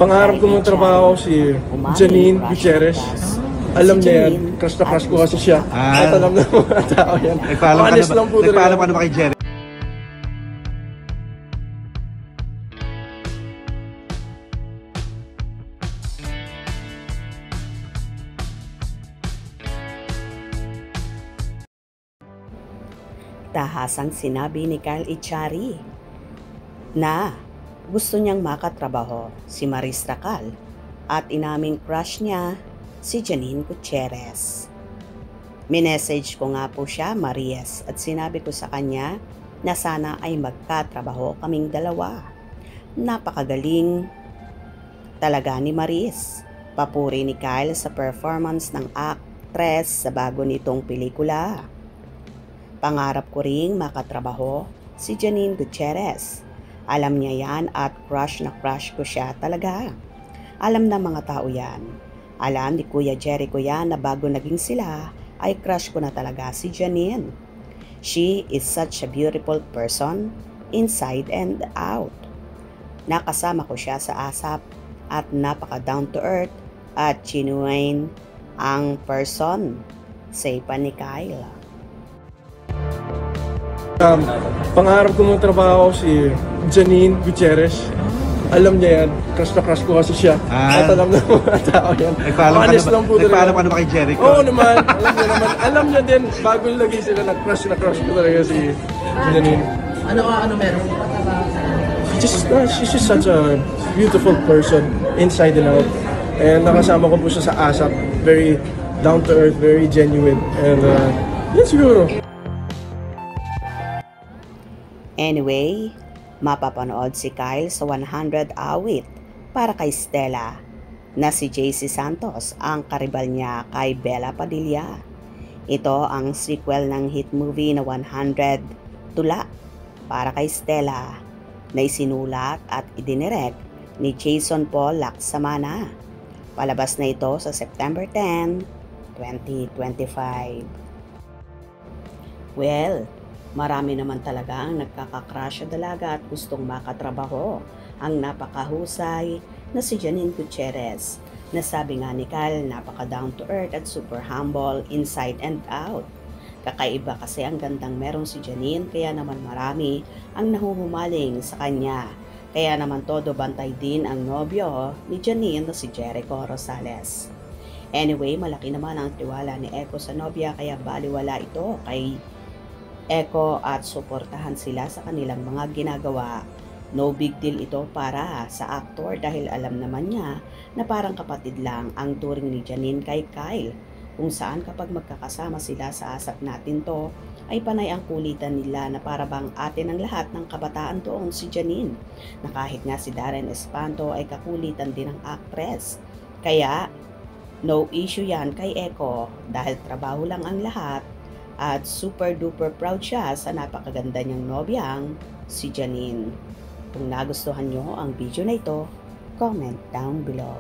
Pangarap ko mong trabaho si Janine Gutierrez. Alam niya yan, crush na crush ko kasi siya. At alam na mga tao yan. Honest lang po. Nagpaalam ka na ba kay Jerry? Tahasang sinabi ni Kyle Echari na gusto niyang makatrabaho si Maris Racal at inaming crush niya si Janine Gutierrez. Minessage ko nga po siya, Maries, at sinabi ko sa kanya na sana ay magkatrabaho kaming dalawa. Napakagaling talaga ni Maris. Papuri ni Kyle sa performance ng actress sa bago nitong pelikula. Pangarap ko ring makatrabaho si Janine Gutierrez. Alam niya yan at crush na crush ko siya talaga. Alam ng mga tao yan. Alam ni Kuya Jericho yan na bago naging sila ay crush ko na talaga si Janine. She is such a beautiful person inside and out. Nakasama ko siya sa ASAP at napaka down to earth at genuine ang person. Say pa ni Kyle. Pangarap ko mong trabaho si Janine Gutierrez. Alam niya yan, crush na crush ko kasi siya. At alam na mga tao yan. Honest lang po. Nagpaalam ka na ba kay Jerry? Oo naman, alam niya naman. Alam niya din, bago lagi sila nag-crush na crush ko talaga si Janine. Ano meron? She's just such a beautiful person, inside and out. And nakasama ko po siya sa ASAP. Very down to earth, very genuine. And yun siguro. Anyway, mapapanood si Kyle sa 100 Awit para kay Stella na si JC Santos ang karibal niya kay Bella Padilla. Ito ang sequel ng hit movie na 100 Tula para kay Stella na isinulat at idinirect ni Jason Paul Laksamana. Palabas na ito sa September 10, 2025. Well, marami naman talaga ang nagkakakrush sa dalaga at gustong makatrabaho ang napakahusay na si Janine Gutierrez. Nasabi nga ni Kyle, napaka down to earth at super humble inside and out. Kakaiba kasi ang gandang meron si Janine, kaya naman marami ang nahuhumaling sa kanya. Kaya naman todo bantay din ang nobyo ni Janine na si Jericho Rosales. Anyway, malaki naman ang tiwala ni Echo sa nobya kaya baliwala ito kay Echo at suportahan sila sa kanilang mga ginagawa. No big deal ito para sa aktor dahil alam naman niya na parang kapatid lang ang turing ni Janine kay Kyle. Kung saan kapag magkakasama sila sa ASAP natin to, ay panay ang kulitan nila na para bang atin ang lahat ng kabataan doon si Janine. Na kahit nga si Darren Espanto ay kakulitan din ng actress. Kaya no issue yan kay Echo dahil trabaho lang ang lahat. At super duper proud siya sa napakaganda niyang nobyang si Janine. Kung nagustuhan niyo ang video na ito, comment down below.